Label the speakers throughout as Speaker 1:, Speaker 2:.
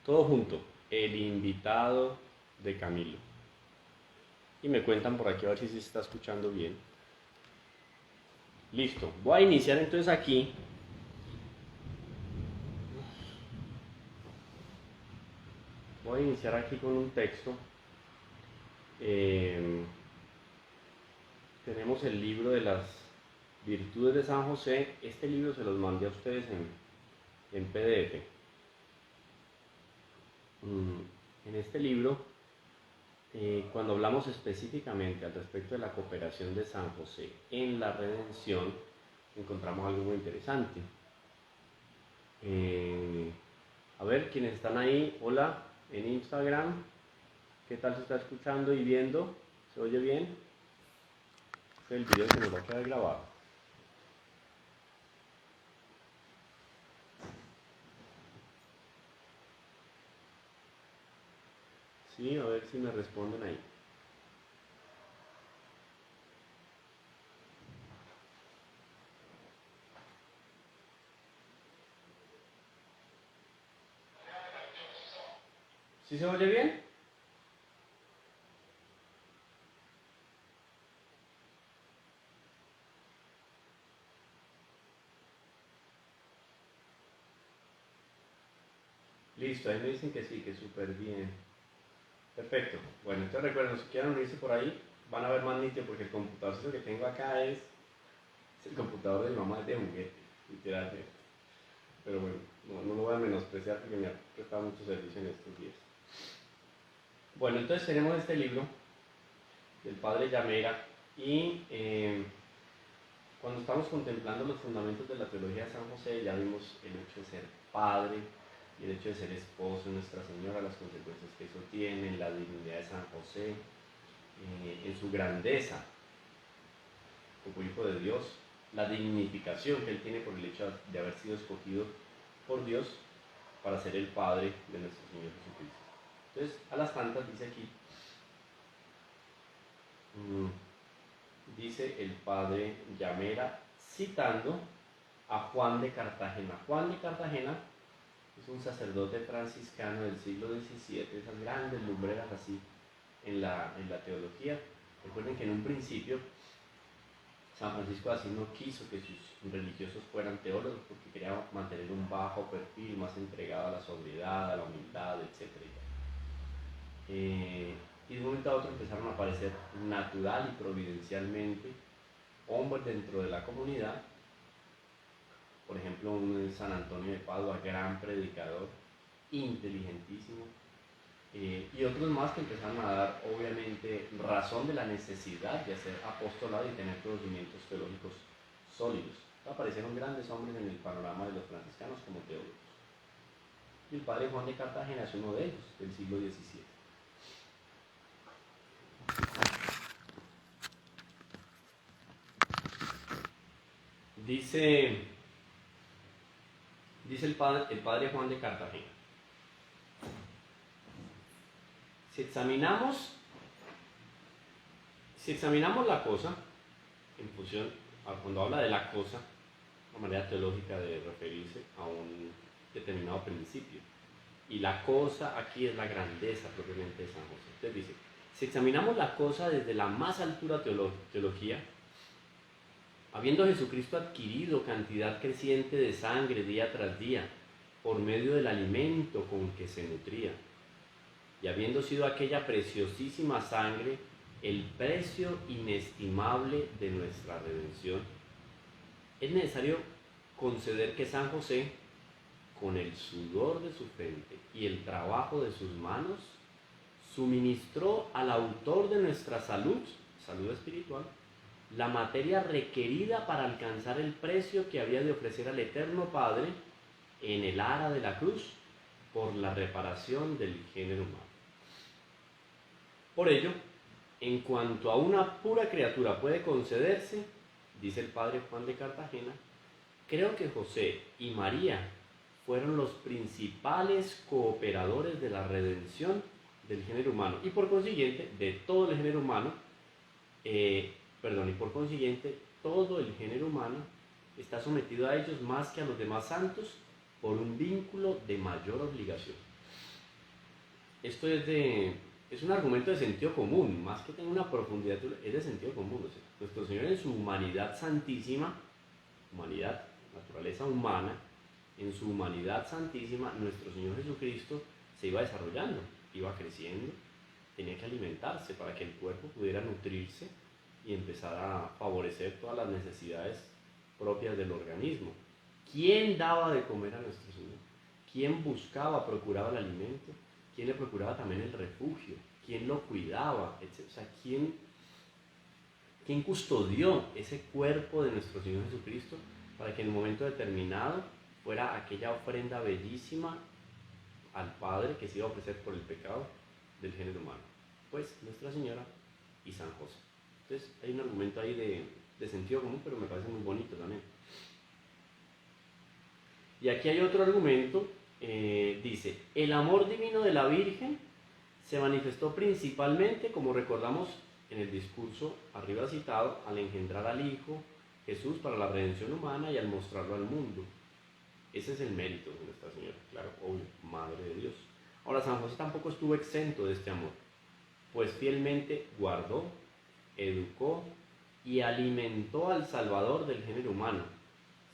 Speaker 1: Todo junto, el invitado de Camilo. Y me cuentan por aquí a ver si se está escuchando bien. Listo, voy a iniciar entonces aquí. Voy a iniciar aquí con un texto. Tenemos el libro de las virtudes de San José. Este libro se los mandé a ustedes en PDF. En este libro, cuando hablamos específicamente al respecto de la cooperación de San José en la redención, encontramos algo muy interesante. A ver, quienes están ahí, hola, en Instagram, ¿qué tal se está escuchando y viendo? ¿Se oye bien? Este es el video que nos va a quedar grabado. Sí, a ver si me responden ahí. ¿Sí se oye bien? Listo, ahí me dicen que sí, que súper bien. Perfecto. Bueno, entonces recuerden, si quieren unirse por ahí, van a ver más nítido porque el computador que tengo acá es el computador de mi mamá de juguete, literalmente. Pero bueno, no lo voy a menospreciar porque me ha prestado mucho servicio en estos días. Bueno, entonces tenemos este libro del padre Llamera y cuando estamos contemplando los fundamentos de la teología de San José ya vimos el hecho de ser padre y el hecho de ser esposo de Nuestra Señora, las consecuencias que eso tiene, la dignidad de San José, en su grandeza como hijo de Dios, la dignificación que él tiene por el hecho de haber sido escogido por Dios para ser el Padre de nuestro Señor Jesucristo. Entonces, a las tantas dice aquí, dice el padre Llamera, citando a Juan de Cartagena. Juan de Cartagena es un sacerdote franciscano del siglo XVII, esas grandes lumbreras así en la teología. Recuerden que en un principio San Francisco de Asís no quiso que sus religiosos fueran teólogos porque quería mantener un bajo perfil, más entregado a la sobriedad, a la humildad, etc. Y de un momento a otro empezaron a aparecer natural y providencialmente hombres dentro de la comunidad. Por ejemplo, un San Antonio de Padua, gran predicador, inteligentísimo, y otros más que empezaron a dar, obviamente, razón de la necesidad de hacer apostolado y tener conocimientos teológicos sólidos. Aparecieron grandes hombres en el panorama de los franciscanos como teólogos. Y el padre Juan de Cartagena es uno de ellos, del siglo XVII. Dice el padre Juan de Cartagena, si examinamos la cosa, en función, cuando habla de la cosa, una manera teológica de referirse a un determinado principio. Y la cosa aquí es la grandeza propiamente de San José. Entonces dice, si examinamos la cosa desde la más altura teología, habiendo Jesucristo adquirido cantidad creciente de sangre día tras día, por medio del alimento con que se nutría, y habiendo sido aquella preciosísima sangre el precio inestimable de nuestra redención, es necesario conceder que San José, con el sudor de su frente y el trabajo de sus manos, suministró al autor de nuestra salud espiritual, la materia requerida para alcanzar el precio que había de ofrecer al Eterno Padre en el ara de la cruz por la reparación del género humano. Por ello, en cuanto a una pura criatura puede concederse, dice el padre Juan de Cartagena, creo que José y María fueron los principales cooperadores de la redención del género humano y por consiguiente de todo el género humano, y por consiguiente todo el género humano está sometido a ellos más que a los demás santos por un vínculo de mayor obligación. esto es un argumento de sentido común, más que tener una profundidad, es de sentido común. O sea, nuestro Señor en su humanidad santísima, humanidad, naturaleza humana, en su humanidad santísima, nuestro Señor Jesucristo se iba desarrollando, iba creciendo, tenía que alimentarse para que el cuerpo pudiera nutrirse y empezar a favorecer todas las necesidades propias del organismo. ¿Quién daba de comer a nuestro Señor? ¿Quién buscaba, procuraba el alimento? ¿Quién le procuraba también el refugio? ¿Quién lo cuidaba? O sea, ¿quién custodió ese cuerpo de nuestro Señor Jesucristo para que en un momento determinado fuera aquella ofrenda bellísima al Padre que se iba a ofrecer por el pecado del género humano? Pues Nuestra Señora y San José. Entonces hay un argumento ahí de sentido común, pero me parece muy bonito también. Y aquí hay otro argumento, dice, el amor divino de la Virgen se manifestó principalmente, como recordamos en el discurso arriba citado, al engendrar al Hijo Jesús para la redención humana y al mostrarlo al mundo. Ese es el mérito de Nuestra Señora, claro, obvio, Madre de Dios. Ahora, San José tampoco estuvo exento de este amor, pues fielmente guardó, educó y alimentó al Salvador del género humano,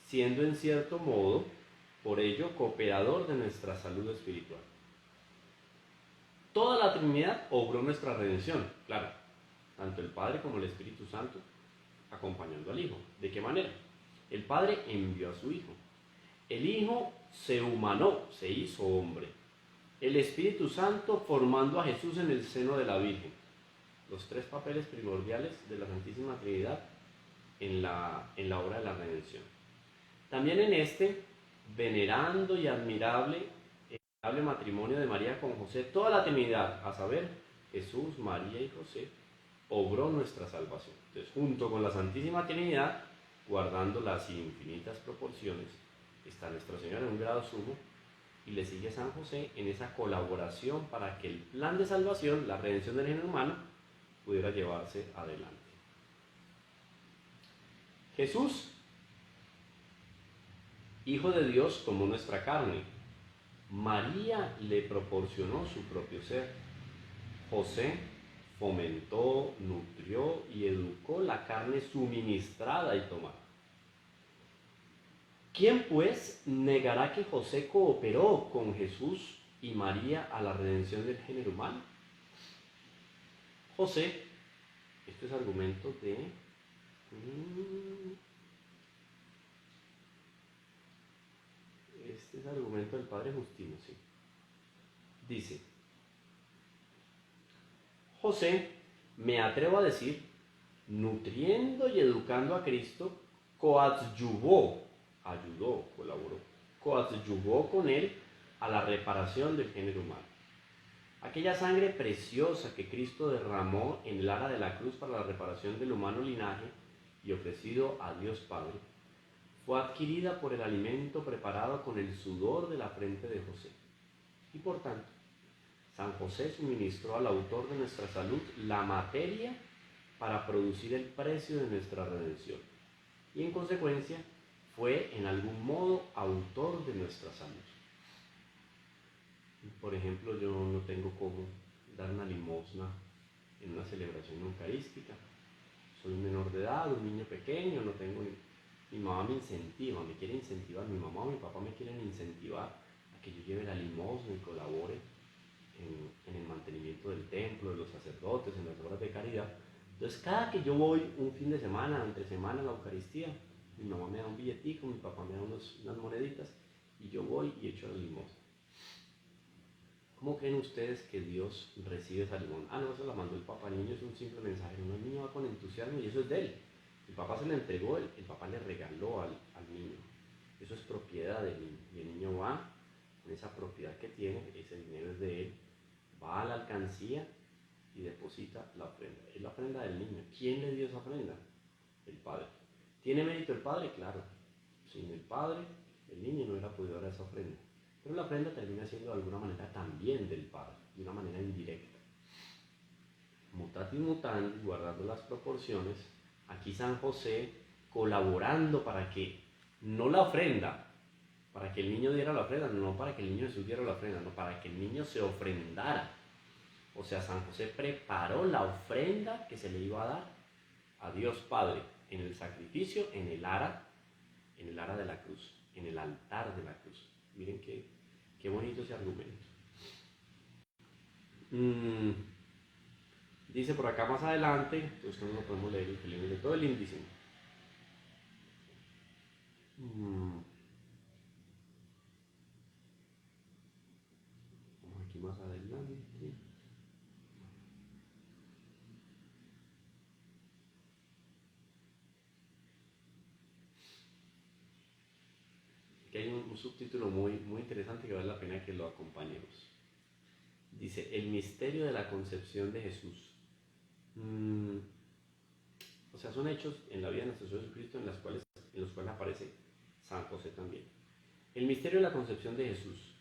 Speaker 1: siendo en cierto modo, por ello, cooperador de nuestra salud espiritual. Toda la Trinidad obró nuestra redención, claro, tanto el Padre como el Espíritu Santo, acompañando al Hijo. ¿De qué manera? El Padre envió a su Hijo. El Hijo se humanó, se hizo hombre. El Espíritu Santo formando a Jesús en el seno de la Virgen. Los tres papeles primordiales de la Santísima Trinidad en la obra de la redención. También en este venerando y admirable matrimonio de María con José, toda la Trinidad, a saber, Jesús, María y José, obró nuestra salvación. Entonces, junto con la Santísima Trinidad, guardando las infinitas proporciones, está Nuestra Señora en un grado sumo y le sigue San José en esa colaboración para que el plan de salvación, la redención del género humano, pudiera llevarse adelante. Jesús, Hijo de Dios, tomó nuestra carne. María le proporcionó su propio ser. José fomentó, nutrió y educó la carne suministrada y tomada. ¿Quién pues negará que José cooperó con Jesús y María a la redención del género humano? José, esto es argumento de... Este es argumento del Padre Justino, sí. Dice, José, me atrevo a decir, nutriendo y educando a Cristo, coadyuvó, ayudó, colaboró, coadyuvó con él a la reparación del género humano. Aquella sangre preciosa que Cristo derramó en el ara de la cruz para la reparación del humano linaje y ofrecido a Dios Padre, fue adquirida por el alimento preparado con el sudor de la frente de José. Y por tanto, San José suministró al autor de nuestra salud la materia para producir el precio de nuestra redención. Y en consecuencia, fue en algún modo autor de nuestra salud. Por ejemplo, yo no tengo cómo dar una limosna en una celebración eucarística. Soy un menor de edad, un niño pequeño, no tengo... Mi mamá me incentiva, me quiere incentivar, mi mamá o mi papá me quieren incentivar a que yo lleve la limosna y colabore en el mantenimiento del templo, de los sacerdotes, en las obras de caridad. Entonces, cada que yo voy un fin de semana, entre semana a la Eucaristía, mi mamá me da un billetico, mi papá me da unas moneditas y yo voy y echo la limosna. ¿Cómo creen ustedes que Dios recibe esa limosna? Ah, no, eso la mandó el papá, el niño es un simple mensajero, no, el niño va con entusiasmo y eso es de él. El papá se le entregó, el papá le regaló al niño. Eso es propiedad del niño. Y el niño va con esa propiedad que tiene, ese dinero es de él, va a la alcancía y deposita la ofrenda. Es la ofrenda del niño. ¿Quién le dio esa ofrenda? El padre. ¿Tiene mérito el padre? Claro. Sin el padre, el niño no hubiera podido dar esa ofrenda. Pero la ofrenda termina siendo de alguna manera también del padre, de una manera indirecta. Mutatis mutandis, guardando las proporciones, aquí San José colaborando para que no la ofrenda, para que el niño diera la ofrenda, no para que el niño Jesús diera la ofrenda, no, para que el niño se ofrendara. O sea, San José preparó la ofrenda que se le iba a dar a Dios Padre en el sacrificio, en el ara de la cruz, en el altar de la cruz. Miren qué bonito ese argumento. Dice por acá más adelante, entonces no lo podemos leer de todo el índice. Vamos aquí más adelante. Aquí hay un subtítulo muy interesante que vale la pena que lo acompañemos. Dice, el misterio de la concepción de Jesús. O sea, son hechos en la vida de nuestro Señor Jesucristo en los cuales aparece San José también. El misterio de la concepción de Jesús.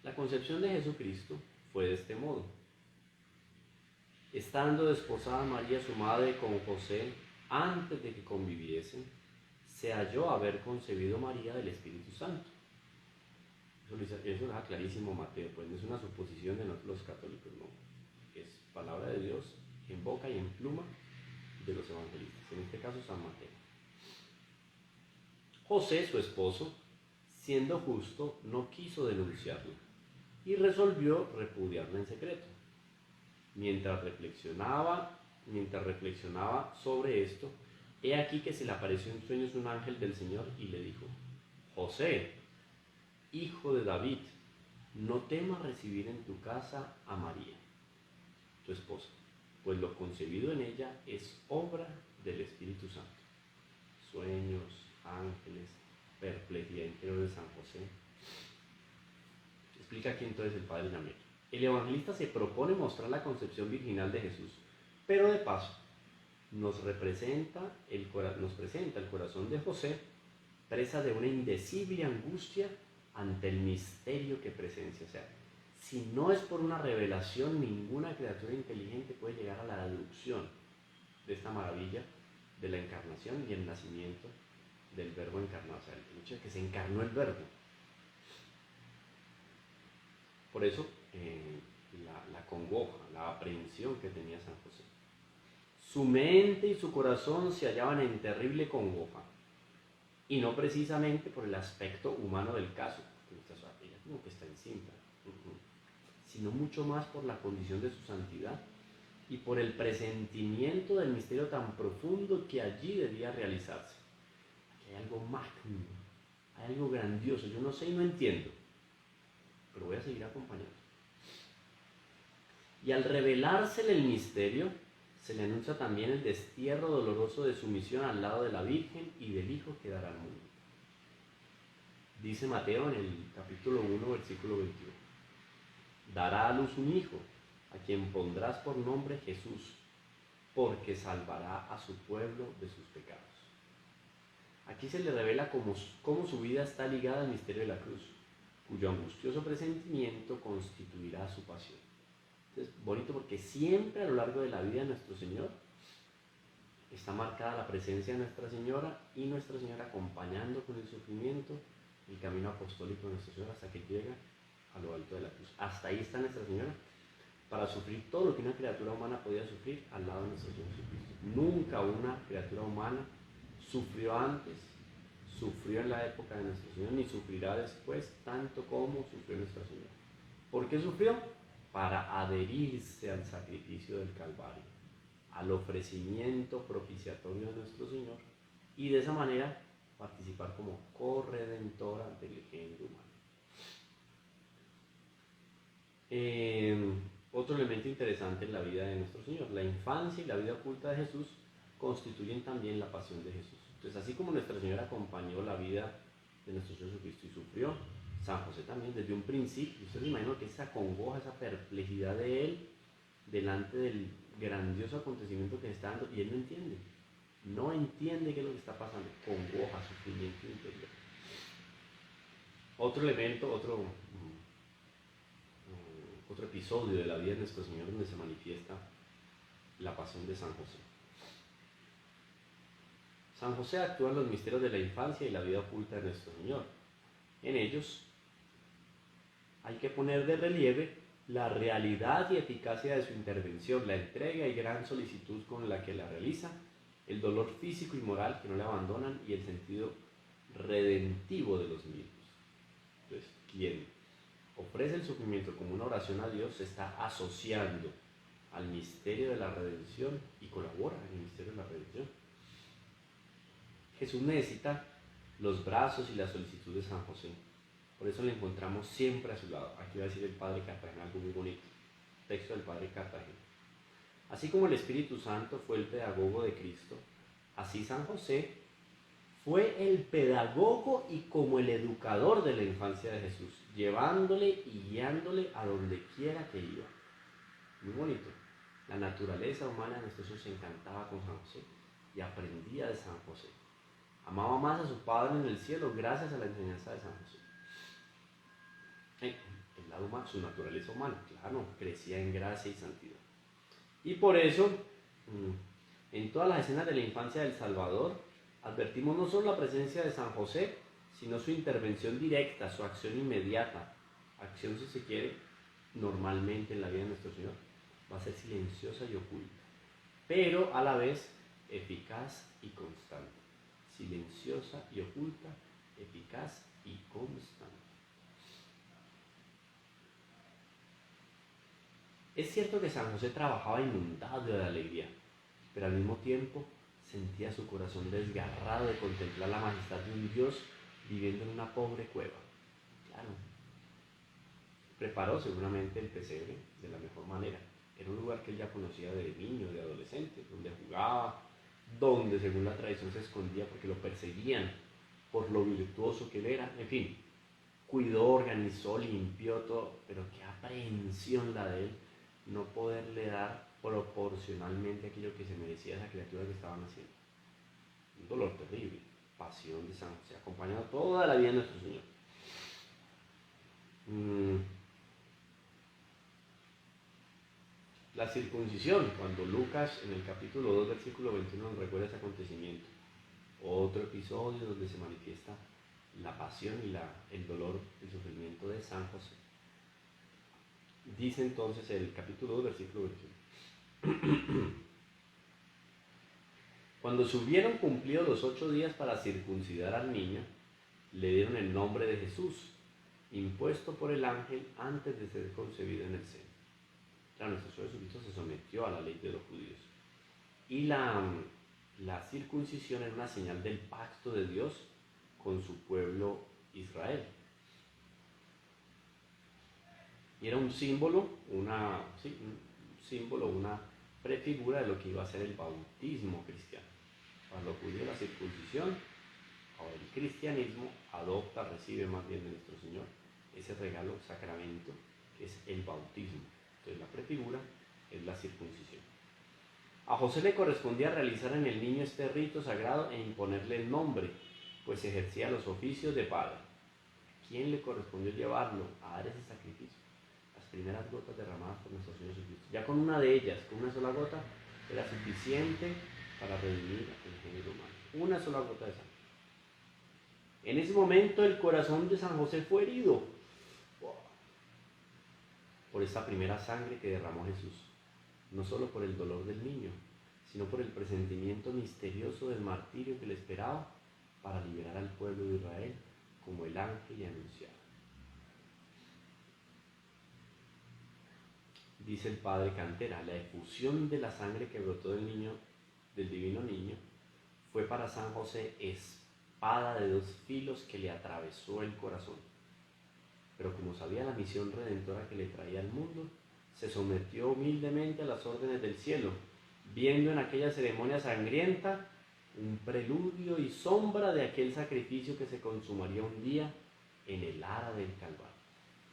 Speaker 1: La concepción de Jesucristo fue de este modo. Estando desposada María, su madre, con José, antes de que conviviesen, se halló haber concebido María del Espíritu Santo. Eso lo deja clarísimo Mateo, pues no es una suposición de nosotros los católicos, no. Es palabra de Dios en boca y en pluma de los evangelistas, en este caso San Mateo. José, su esposo, siendo justo, no quiso denunciarla y resolvió repudiarla en secreto. Mientras reflexionaba sobre esto, he aquí que se le apareció en sueños un ángel del Señor y le dijo: José, hijo de David, no temas recibir en tu casa a María, tu esposa, pues lo concebido en ella es obra del Espíritu Santo. Sueños, ángeles, perplejidad interior de San José. Explica aquí entonces el Padre Llamer. El evangelista se propone mostrar la concepción virginal de Jesús, pero de paso nos presenta el corazón de José, presa de una indecible angustia ante el misterio que presencia. O sea, si no es por una revelación, ninguna criatura inteligente puede llegar a la deducción de esta maravilla de la encarnación y el nacimiento del Verbo encarnado. O sea, el hecho de que se encarnó el Verbo. Por eso, la congoja, la aprehensión que tenía San José. Su mente y su corazón se hallaban en terrible congoja, y no precisamente por el aspecto humano del caso, que ella como que está encinta, sino mucho más por la condición de su santidad y por el presentimiento del misterio tan profundo que allí debía realizarse. Aquí hay algo magno, hay algo grandioso, yo no sé y no entiendo, pero voy a seguir acompañando. Y al revelársele el misterio, se le anuncia también el destierro doloroso de su misión al lado de la Virgen y del Hijo que dará al mundo. Dice Mateo en el capítulo 1, versículo 21. Dará a luz un hijo, a quien pondrás por nombre Jesús, porque salvará a su pueblo de sus pecados. Aquí se le revela cómo su vida está ligada al misterio de la cruz, cuyo angustioso presentimiento constituirá su pasión. Es bonito porque siempre a lo largo de la vida de nuestro Señor está marcada la presencia de Nuestra Señora y Nuestra Señora acompañando con el sufrimiento el camino apostólico de Nuestra Señora hasta que llega a lo alto de la cruz. Hasta ahí está Nuestra Señora para sufrir todo lo que una criatura humana podía sufrir al lado de nuestro Señor Jesucristo. Nunca una criatura humana sufrió antes, sufrió en la época de Nuestro Señor, ni sufrirá después tanto como sufrió Nuestra Señora. ¿Por qué sufrió? Para adherirse al sacrificio del Calvario, al ofrecimiento propiciatorio de nuestro Señor, y de esa manera participar como corredentora del género humano. Otro elemento interesante en la vida de nuestro Señor: la infancia y la vida oculta de Jesús constituyen también la pasión de Jesús. Entonces, así como Nuestra Señora acompañó la vida de nuestro Señor Jesucristo y sufrió, San José también desde un principio. Ustedes imaginan que esa congoja, esa perplejidad de él delante del grandioso acontecimiento que se está dando, y él no entiende qué es lo que está pasando. Congoja, sufrimiento interior. Otro elemento, otro episodio de la vida de nuestro Señor donde se manifiesta la pasión de San José. San José actúa en los misterios de la infancia y la vida oculta de nuestro Señor. En ellos hay que poner de relieve la realidad y eficacia de su intervención, la entrega y gran solicitud con la que la realiza, el dolor físico y moral que no le abandonan y el sentido redentivo de los mismos. Entonces, quien ofrece el sufrimiento como una oración a Dios se está asociando al misterio de la redención y colabora en el misterio de la redención. Jesús necesita los brazos y la solicitud de San José. Por eso le encontramos siempre a su lado. Aquí va a decir el Padre Cartagena algo muy bonito. Texto del Padre Cartagena. Así como el Espíritu Santo fue el pedagogo de Cristo, así San José fue el pedagogo y como el educador de la infancia de Jesús, llevándole y guiándole a donde quiera que iba. Muy bonito. La naturaleza humana de nuestro Jesús se encantaba con San José y aprendía de San José. Amaba más a su Padre en el cielo gracias a la enseñanza de San José. El lado humano, su naturaleza humana, claro, crecía en gracia y santidad. Y por eso, en todas las escenas de la infancia del Salvador, advertimos no solo la presencia de San José, sino su intervención directa, su acción inmediata. Acción, si se quiere, normalmente en la vida de nuestro Señor, va a ser silenciosa y oculta, pero a la vez eficaz y constante. Silenciosa y oculta, eficaz y constante. Es cierto que San José trabajaba inundado de alegría, pero al mismo tiempo sentía su corazón desgarrado de contemplar la majestad de un Dios viviendo en una pobre cueva. Claro, preparó seguramente el pesebre de la mejor manera. Era un lugar que él ya conocía de niño, de adolescente, donde jugaba, donde según la tradición se escondía porque lo perseguían por lo virtuoso que él era. En fin, cuidó, organizó, limpió todo, pero qué aprehensión la de él no poderle dar proporcionalmente aquello que se merecía esa criatura que estaban haciendo. Un dolor terrible, pasión de San José, acompañado toda la vida de nuestro Señor. La circuncisión, cuando Lucas en el capítulo 2, versículo 21 nos recuerda ese acontecimiento. Otro episodio donde se manifiesta la pasión y el dolor, el sufrimiento de San José. Dice entonces el capítulo 2, versículo 21. Cuando se hubieron cumplido los 8 días para circuncidar al niño, le dieron el nombre de Jesús, impuesto por el ángel antes de ser concebido en el seno. Claro, nuestro Señor Jesucristo se sometió a la ley de los judíos. Y la circuncisión era una señal del pacto de Dios con su pueblo Israel. Y era un símbolo, una prefigura de lo que iba a ser el bautismo cristiano. Para los judíos la circuncisión, o el cristianismo, adopta, recibe más bien de nuestro Señor ese regalo, sacramento, que es el bautismo. Entonces la prefigura es la circuncisión. A José le correspondía realizar en el niño este rito sagrado e imponerle el nombre, pues ejercía los oficios de padre. ¿Quién le correspondió llevarlo a dar ese sacrificio? Las primeras gotas derramadas por nuestro Señor Jesucristo. Ya con una de ellas, con una sola gota, era suficiente para redimir el género humano. Una sola gota de sangre. En ese momento el corazón de San José fue herido por esta primera sangre que derramó Jesús, no solo por el dolor del niño, sino por el presentimiento misterioso del martirio que le esperaba para liberar al pueblo de Israel, como el ángel le anunciaba. Dice el padre Cantera, la efusión de la sangre que brotó del divino niño, fue para San José espada de 2 filos que le atravesó el corazón. Pero como sabía la misión redentora que le traía al mundo, se sometió humildemente a las órdenes del cielo, viendo en aquella ceremonia sangrienta un preludio y sombra de aquel sacrificio que se consumaría un día en el ara del Calvario.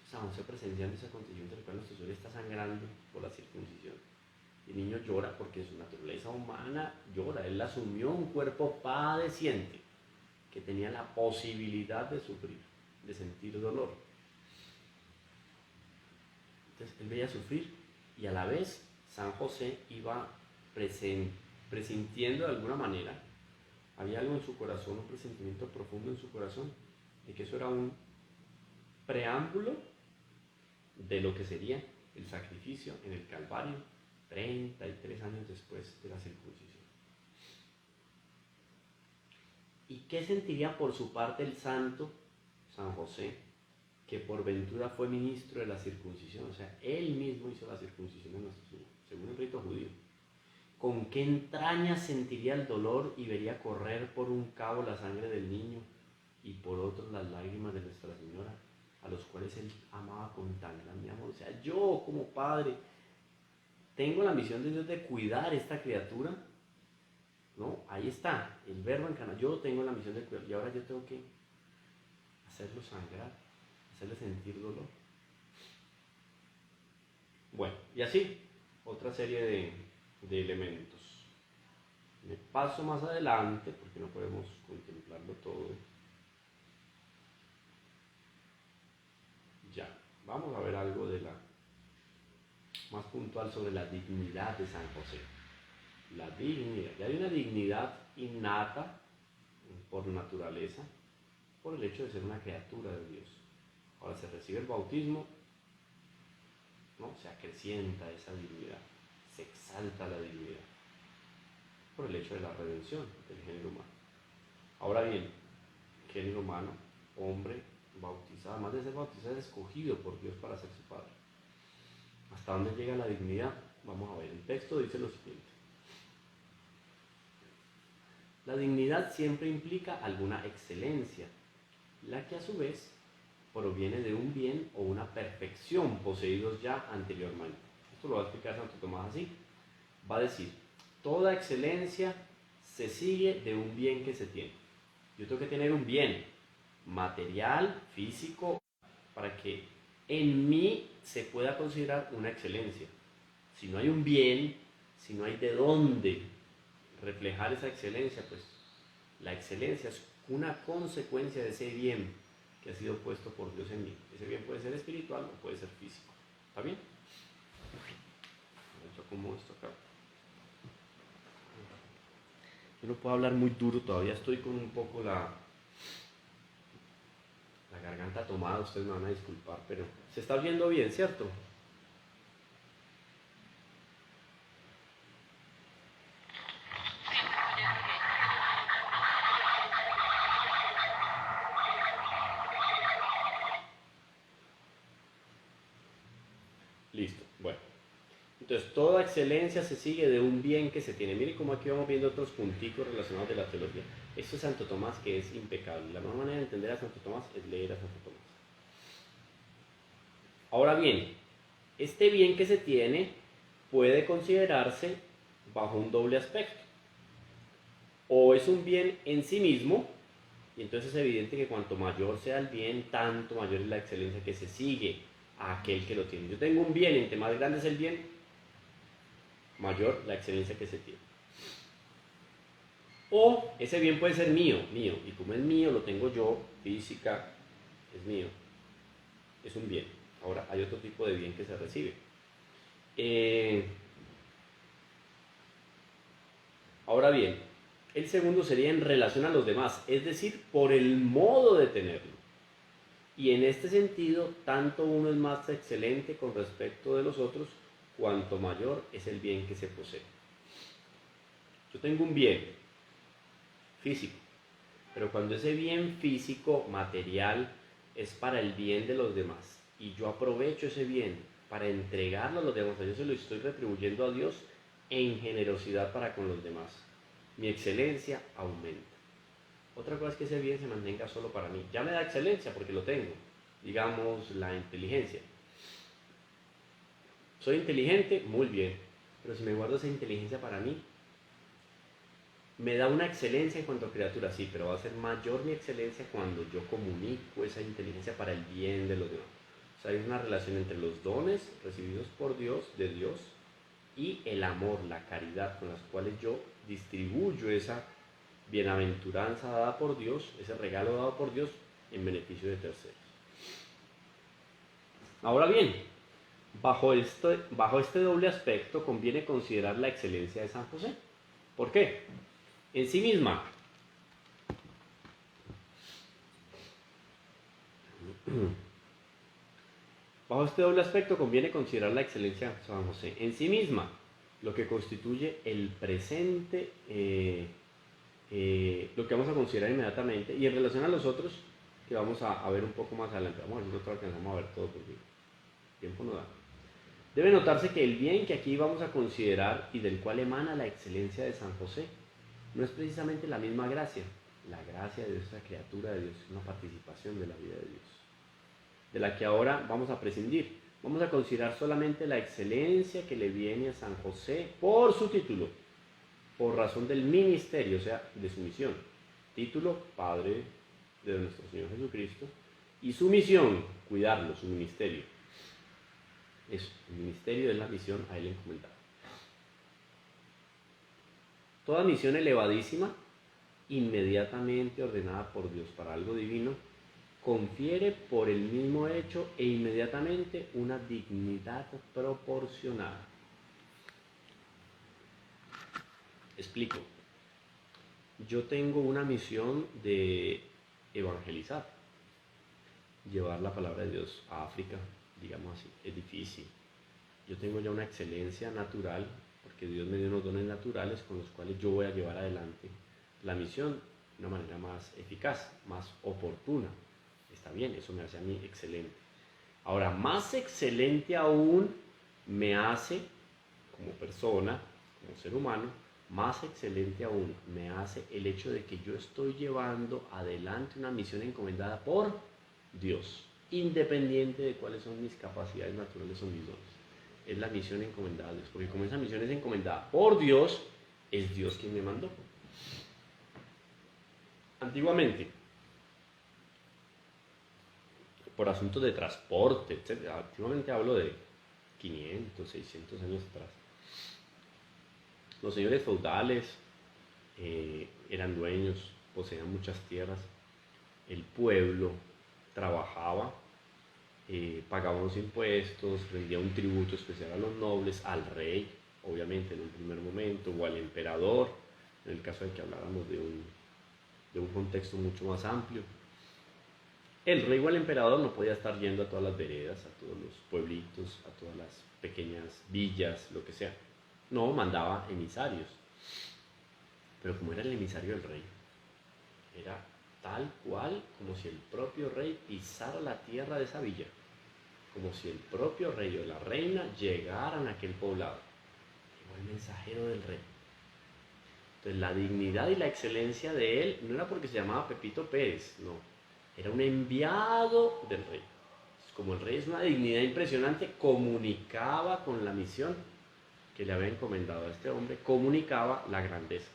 Speaker 1: San José presenciando ese acontecimiento en el cual nuestro Señor está sangrando por la circuncisión. El niño llora porque su naturaleza humana llora. Él asumió un cuerpo padeciente que tenía la posibilidad de sufrir, de sentir dolor. Entonces él veía sufrir y a la vez San José iba presintiendo de alguna manera había algo en su corazón, un presentimiento profundo en su corazón, de que eso era un preámbulo de lo que sería el sacrificio en el Calvario 33 años después de la circuncisión. ¿Y qué sentiría por su parte el santo San José, que por ventura fue ministro de la circuncisión? O sea, él mismo hizo la circuncisión de nuestro Señor, según el rito judío. ¿Con qué entrañas sentiría el dolor y vería correr por un cabo la sangre del niño y por otro las lágrimas de Nuestra Señora, a los cuales él amaba con tan grande amor? O sea, yo como padre tengo la misión de Dios de cuidar esta criatura, ¿no? Ahí está, el verbo encarnado. Yo tengo la misión de cuidar y ahora yo tengo que hacerlo sangrar, hacerle sentir dolor. Bueno, y así, otra serie de elementos. Me paso más adelante, porque no podemos contemplarlo todo. Ya, vamos a ver algo de la más puntual sobre la dignidad de San José. La dignidad, ya hay una dignidad innata por naturaleza, por el hecho de ser una criatura de Dios. Ahora se recibe el bautismo, ¿no? Se acrecienta esa dignidad, se exalta la dignidad, por el hecho de la redención del género humano. Ahora bien, género humano, hombre, bautizado, además de ser bautizado, es escogido por Dios para ser su padre. ¿Hasta dónde llega la dignidad? Vamos a ver, el texto dice lo siguiente. La dignidad siempre implica alguna excelencia, la que a su vez proviene de un bien o una perfección poseídos ya anteriormente. Esto lo va a explicar Santo Tomás así. Va a decir, toda excelencia se sigue de un bien que se tiene. Yo tengo que tener un bien material, físico, para que en mí se pueda considerar una excelencia. Si no hay un bien, si no hay de dónde reflejar esa excelencia, pues la excelencia es una consecuencia de ese bien que ha sido puesto por Dios en mí. Ese bien puede ser espiritual o puede ser físico. ¿Está bien? Yo como esto acá. Yo no puedo hablar muy duro, todavía estoy con un poco la garganta tomada, ustedes me van a disculpar, pero se está oyendo bien, ¿cierto? Listo, bueno. Entonces, toda excelencia se sigue de un bien que se tiene. Miren cómo aquí vamos viendo otros punticos relacionados de la teología. Esto es Santo Tomás, que es impecable. La mejor manera de entender a Santo Tomás es leer a Santo Tomás. Ahora bien, este bien que se tiene puede considerarse bajo un doble aspecto. O es un bien en sí mismo, y entonces es evidente que cuanto mayor sea el bien, tanto mayor es la excelencia que se sigue a aquel que lo tiene. Yo tengo un bien, entre más grande es el bien, mayor la excelencia que se tiene. O ese bien puede ser mío, y como es mío, lo tengo yo, física, es mío, es un bien. Ahora, hay otro tipo de bien que se recibe. Ahora bien, el segundo sería en relación a los demás, es decir, por el modo de tenerlo. Y en este sentido, tanto uno es más excelente con respecto de los otros, cuanto mayor es el bien que se posee. Yo tengo un bien físico, pero cuando ese bien físico, material, es para el bien de los demás, y yo aprovecho ese bien para entregarlo a los demás, yo se lo estoy retribuyendo a Dios en generosidad para con los demás, mi excelencia aumenta. Otra cosa es que ese bien se mantenga solo para mí. Ya me da excelencia porque lo tengo. Digamos, la inteligencia. Soy inteligente, muy bien. Pero si me guardo esa inteligencia para mí, me da una excelencia en cuanto a criatura, sí, pero va a ser mayor mi excelencia cuando yo comunico esa inteligencia para el bien de los demás. O sea, hay una relación entre los dones recibidos por Dios, de Dios, y el amor, la caridad, con las cuales yo distribuyo esa bienaventuranza dada por Dios, ese regalo dado por Dios en beneficio de terceros. Ahora bien, bajo este doble aspecto conviene considerar la excelencia de San José. ¿Por qué? En sí misma Bajo este doble aspecto conviene considerar la excelencia de San José en sí misma, lo que constituye el presente, lo que vamos a considerar inmediatamente, y en relación a los otros, que vamos a ver un poco más adelante. Vamos a ver si nosotros alcanzamos a ver todo porque el tiempo no da. Debe notarse que el bien que aquí vamos a considerar y del cual emana la excelencia de San José no es precisamente la misma gracia. La gracia de Dios es la criatura de Dios, es una participación de la vida de Dios, de la que ahora vamos a prescindir. Vamos a considerar solamente la excelencia que le viene a San José por su título, por razón del ministerio, o sea, de su misión. Título, Padre de nuestro Señor Jesucristo, y su misión, cuidarlo, su ministerio. El ministerio es la misión a él encomendada. Toda misión elevadísima, inmediatamente ordenada por Dios para algo divino, confiere por el mismo hecho e inmediatamente una dignidad proporcionada. Explico. Yo tengo una misión de evangelizar, llevar la palabra de Dios a África, digamos así, es difícil. Yo tengo ya una excelencia natural, porque Dios me dio unos dones naturales con los cuales yo voy a llevar adelante la misión de una manera más eficaz, más oportuna. Está bien, eso me hace a mí excelente. Ahora, más excelente aún me hace, como persona, como ser humano, más excelente aún me hace el hecho de que yo estoy llevando adelante una misión encomendada por Dios, independiente de cuáles son mis capacidades naturales o mis dones. Es la misión encomendada a Dios, porque como esa misión es encomendada por Dios, es Dios quien me mandó. Antiguamente, por asuntos de transporte, etc. Antiguamente hablo de 500, 600 años atrás. Los señores feudales eran dueños, poseían muchas tierras. El pueblo trabajaba, pagaba unos impuestos, rendía un tributo especial a los nobles, al rey, obviamente en un primer momento, o al emperador, en el caso de que habláramos de un contexto mucho más amplio. El rey o el emperador no podía estar yendo a todas las veredas, a todos los pueblitos, a todas las pequeñas villas, lo que sea. No, mandaba emisarios. Pero como era el emisario del rey, era tal cual como si el propio rey pisara la tierra de esa villa, como si el propio rey o la reina llegaran a aquel poblado. Llegó el mensajero del rey. Entonces la dignidad y la excelencia de él no era porque se llamaba Pepito Pérez, no. Era un enviado del rey. Como el rey es una dignidad impresionante, comunicaba con la misión que le había encomendado a este hombre, comunicaba la grandeza.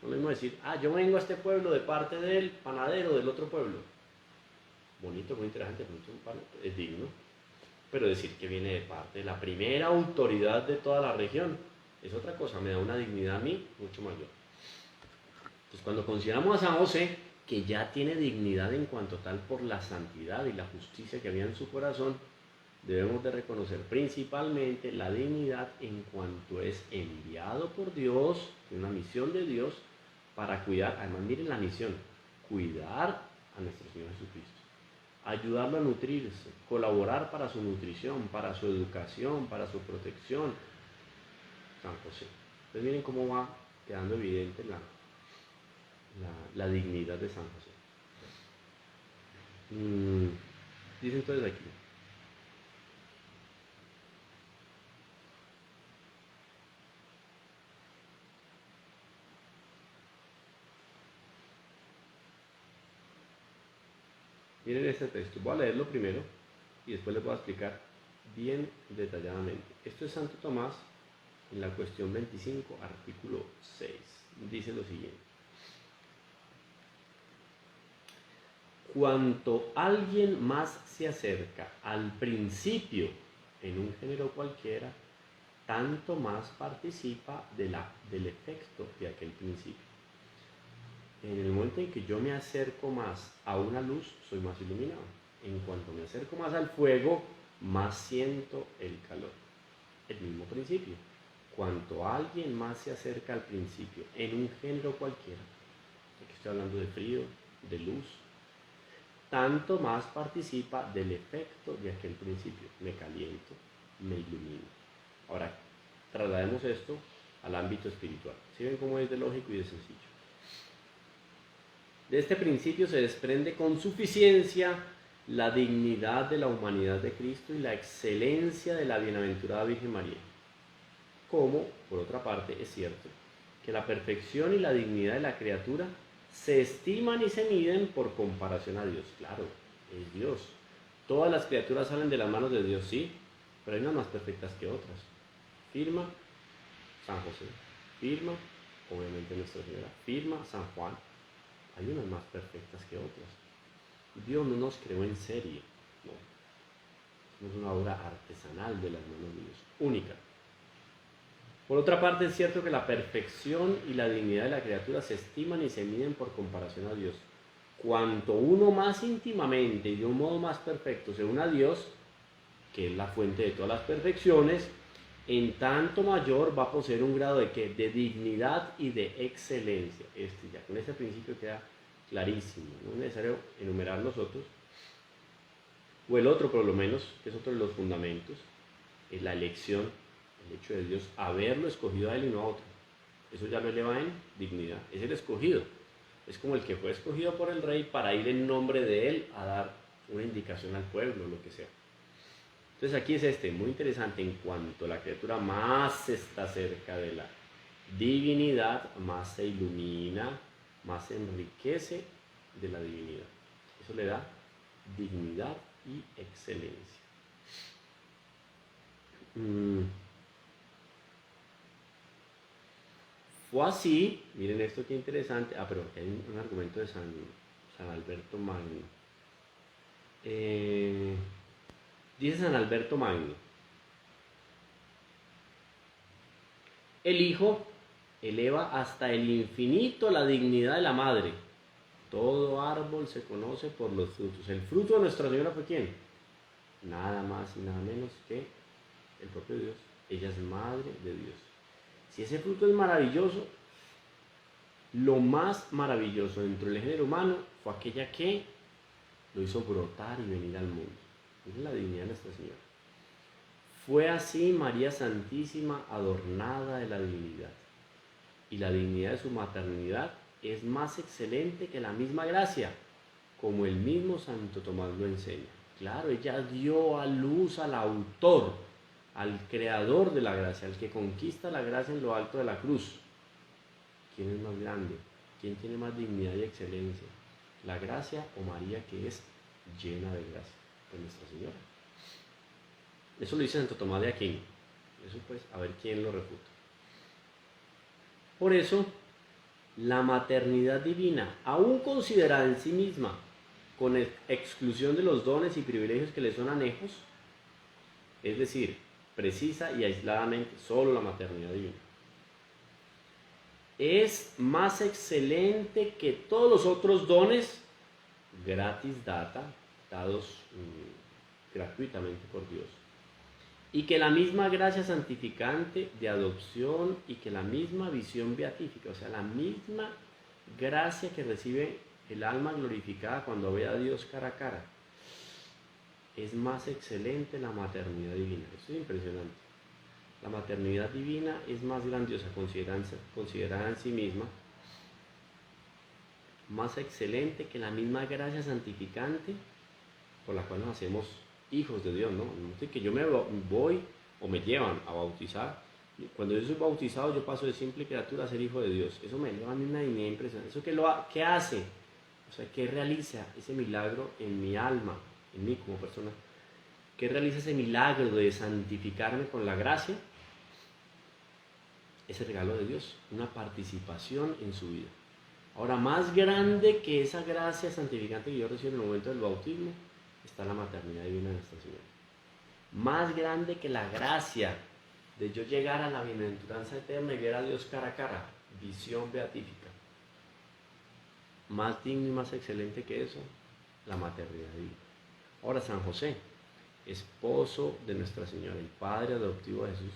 Speaker 1: No es lo mismo decir, yo vengo a este pueblo de parte del panadero del otro pueblo. Bonito, muy interesante, es digno. Pero decir que viene de parte de la primera autoridad de toda la región es otra cosa, me da una dignidad a mí mucho mayor. Entonces, cuando consideramos a San José, que ya tiene dignidad en cuanto tal por la santidad y la justicia que había en su corazón, debemos de reconocer principalmente la dignidad en cuanto es enviado por Dios, una misión de Dios, para cuidar, además miren la misión, cuidar a nuestro Señor Jesucristo, ayudarlo a nutrirse, colaborar para su nutrición, para su educación, para su protección. San José. Entonces miren cómo va quedando evidente la dignidad de San José. Dice entonces aquí, miren este texto, voy a leerlo primero y después les voy a explicar bien detalladamente. Esto es Santo Tomás en la cuestión 25, artículo 6. Dice lo siguiente. Cuanto alguien más se acerca al principio en un género cualquiera, tanto más participa del efecto de aquel principio. En el momento en que yo me acerco más a una luz, soy más iluminado. En cuanto me acerco más al fuego, más siento el calor. El mismo principio. Cuanto alguien más se acerca al principio, en un género cualquiera, aquí estoy hablando de frío, de luz, tanto más participa del efecto de aquel principio. Me caliento, me ilumino. Ahora, traslademos esto al ámbito espiritual. ¿Sí ven cómo es de lógico y de sencillo? De este principio se desprende con suficiencia la dignidad de la humanidad de Cristo y la excelencia de la bienaventurada Virgen María. Como, por otra parte, es cierto que la perfección y la dignidad de la criatura se estiman y se miden por comparación a Dios. Claro, es Dios. Todas las criaturas salen de las manos de Dios, sí, pero hay unas más perfectas que otras. Firma San José, firma, obviamente Nuestra Señora, firma San Juan. Hay unas más perfectas que otras. Dios no nos creó en serie, no. Es una obra artesanal de las manos de Dios, única. Por otra parte, es cierto que la perfección y la dignidad de la criatura se estiman y se miden por comparación a Dios. Cuanto uno más íntimamente y de un modo más perfecto se une a Dios, que es la fuente de todas las perfecciones, en tanto mayor va a poseer un grado de ¿qué? De dignidad y de excelencia. Ya con este principio queda clarísimo, no es necesario enumerar los otros, o el otro por lo menos, que es otro de los fundamentos, es la elección, el hecho de Dios haberlo escogido a él y no a otro. Eso ya lo eleva en dignidad, es el escogido, es como el que fue escogido por el rey para ir en nombre de él a dar una indicación al pueblo, lo que sea. Entonces aquí es muy interesante, en cuanto la criatura más está cerca de la divinidad, más se ilumina, más se enriquece de la divinidad. Eso le da dignidad y excelencia. Fue así, miren esto qué interesante, pero aquí hay un argumento de San Alberto Magno. Dice San Alberto Magno, el Hijo eleva hasta el infinito la dignidad de la Madre. Todo árbol se conoce por los frutos. ¿El fruto de Nuestra Señora fue quién? Nada más y nada menos que el propio Dios. Ella es Madre de Dios. Si ese fruto es maravilloso, lo más maravilloso dentro del género humano fue aquella que lo hizo brotar y venir al mundo. Esa es la dignidad de Nuestra Señora. Fue así María Santísima adornada de la divinidad. Y la dignidad de su maternidad es más excelente que la misma gracia, como el mismo Santo Tomás lo enseña. Claro, ella dio a luz al autor, al creador de la gracia, al que conquista la gracia en lo alto de la cruz. ¿Quién es más grande? ¿Quién tiene más dignidad y excelencia? ¿La gracia o María, que es llena de gracia? Pues Nuestra Señora. Eso lo dice Santo Tomás de Aquino. Eso pues, a ver quién lo refuta. Por eso, la maternidad divina, aún considerada en sí misma, con exclusión de los dones y privilegios que le son anejos, es decir, precisa y aisladamente solo la maternidad divina, es más excelente que todos los otros dones gratis data, dados gratuitamente por Dios, y que la misma gracia santificante de adopción y que la misma visión beatífica, o sea, la misma gracia que recibe el alma glorificada cuando ve a Dios cara a cara. Es más excelente la maternidad divina. Eso es impresionante. La maternidad divina es más grandiosa, considerada en sí misma, más excelente que la misma gracia santificante por la cual nos hacemos hijos de Dios, ¿no? No es que yo me voy o me llevan a bautizar. Cuando yo soy bautizado, yo paso de simple criatura a ser hijo de Dios. Eso me eleva a mí una dignidad impresionante. ¿Eso qué hace? O sea, ¿qué realiza ese milagro en mi alma, en mí como persona? ¿Qué realiza ese milagro de santificarme con la gracia? Ese regalo de Dios, una participación en su vida. Ahora, más grande que esa gracia santificante que yo recibo en el momento del bautismo, está la maternidad divina de Nuestra Señora. Más grande que la gracia de yo llegar a la bienaventuranza eterna y ver a Dios cara a cara, visión beatífica. Más digno y más excelente que eso, la maternidad divina. Ahora, San José, esposo de Nuestra Señora, el padre adoptivo de Jesús,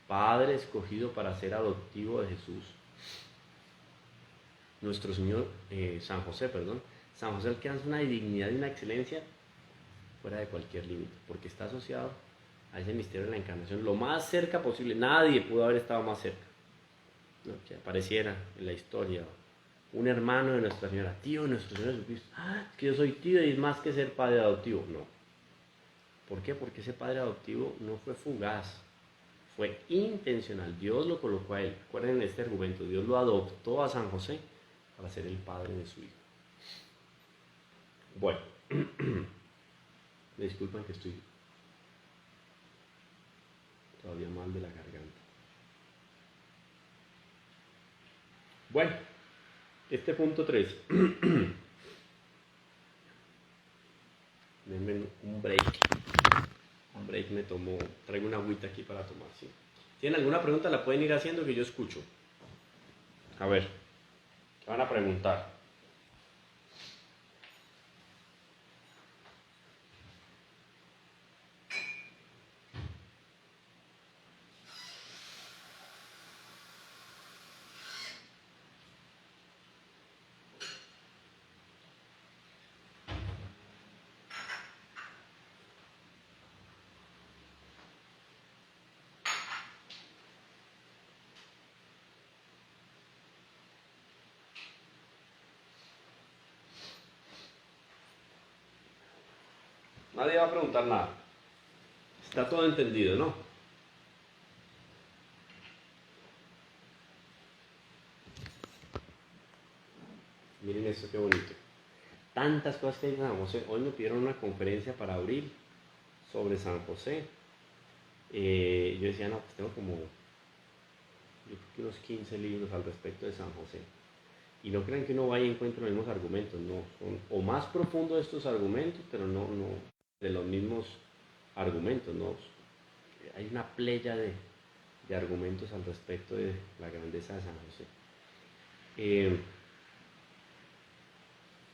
Speaker 1: padre escogido para ser adoptivo de Jesús. Nuestro Señor, San José, San José alcanza una dignidad y una excelencia fuera de cualquier límite, porque está asociado a ese misterio de la encarnación lo más cerca posible. Nadie pudo haber estado más cerca, ¿no? Que apareciera en la historia un hermano de Nuestra Señora, tío de nuestro Señor Jesucristo. Es que yo soy tío y es más que ser padre adoptivo. No. ¿Por qué? Porque ese padre adoptivo no fue fugaz, fue intencional. Dios lo colocó a él. Recuerden este argumento, Dios lo adoptó a San José para ser el padre de su hijo. Bueno, me disculpan que estoy todavía mal de la garganta. Bueno, este punto 3. Denme un break. Un break me tomo. Traigo una agüita aquí para tomar, ¿sí? Si tienen alguna pregunta la pueden ir haciendo que yo escucho. A ver, ¿qué van a preguntar? Nadie va a preguntar nada. Está todo entendido, ¿no? Miren esto, qué bonito. Tantas cosas que hay en San José. Hoy me pidieron una conferencia para abril sobre San José. Yo decía, no, pues tengo como yo creo que unos 15 libros al respecto de San José. Y no crean que uno vaya y encuentre los mismos argumentos, no. Son o más profundos estos argumentos, pero no de los mismos argumentos, ¿no? Hay una playa de argumentos al respecto de la grandeza de San José.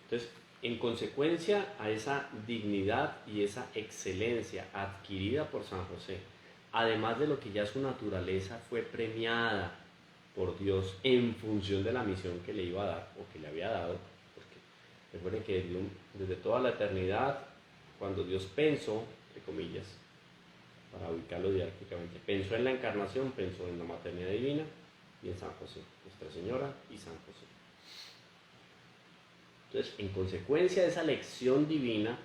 Speaker 1: Entonces, en consecuencia a esa dignidad y esa excelencia adquirida por San José, además de lo que ya su naturaleza fue premiada por Dios en función de la misión que le iba a dar o que le había dado, porque recuerden que desde toda la eternidad, cuando Dios pensó, entre comillas, para ubicarlo didácticamente, pensó en la encarnación, pensó en la maternidad divina y en San José, Nuestra Señora y San José. Entonces, en consecuencia de esa lección divina,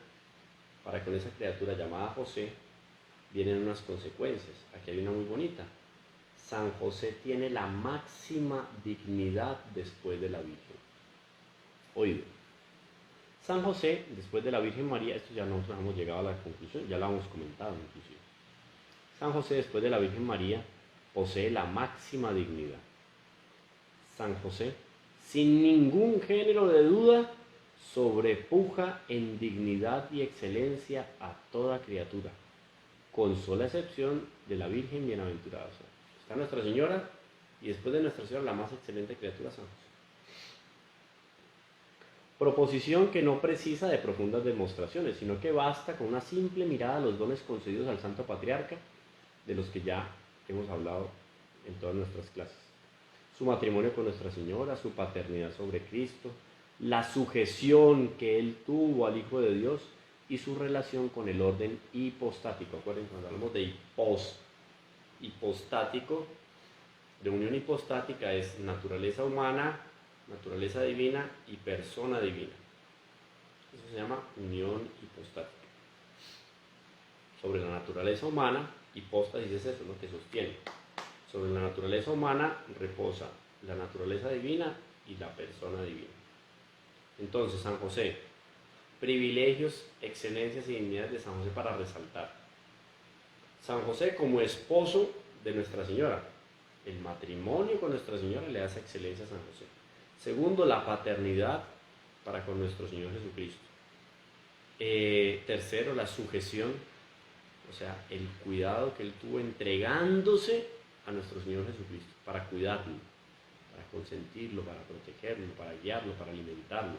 Speaker 1: para con esa criatura llamada José, vienen unas consecuencias. Aquí hay una muy bonita. San José tiene la máxima dignidad después de la Virgen. Oído. San José, después de la Virgen María, esto ya nosotros hemos llegado a la conclusión, ya lo hemos comentado inclusive. San José, después de la Virgen María, posee la máxima dignidad. San José, sin ningún género de duda, sobrepuja en dignidad y excelencia a toda criatura, con sola excepción de la Virgen bienaventurada. O sea, está Nuestra Señora y después de Nuestra Señora la más excelente criatura, San José. Proposición que no precisa de profundas demostraciones, sino que basta con una simple mirada a los dones concedidos al Santo Patriarca, de los que ya hemos hablado en todas nuestras clases. Su matrimonio con Nuestra Señora, su paternidad sobre Cristo, la sujeción que él tuvo al Hijo de Dios y su relación con el orden hipostático. Acuérdense, cuando hablamos de hipostático, de unión hipostática es naturaleza humana, naturaleza divina y persona divina. Eso se llama unión hipostática. Sobre la naturaleza humana, hipóstasis es eso, lo que sostiene. Sobre la naturaleza humana reposa la naturaleza divina y la persona divina. Entonces, San José, privilegios, excelencias y dignidades de San José para resaltar. San José como esposo de Nuestra Señora. El matrimonio con Nuestra Señora le hace excelencia a San José. Segundo, la paternidad para con nuestro Señor Jesucristo. Tercero, la sujeción, o sea, el cuidado que él tuvo entregándose a nuestro Señor Jesucristo para cuidarlo, para consentirlo, para protegerlo, para guiarlo, para alimentarlo.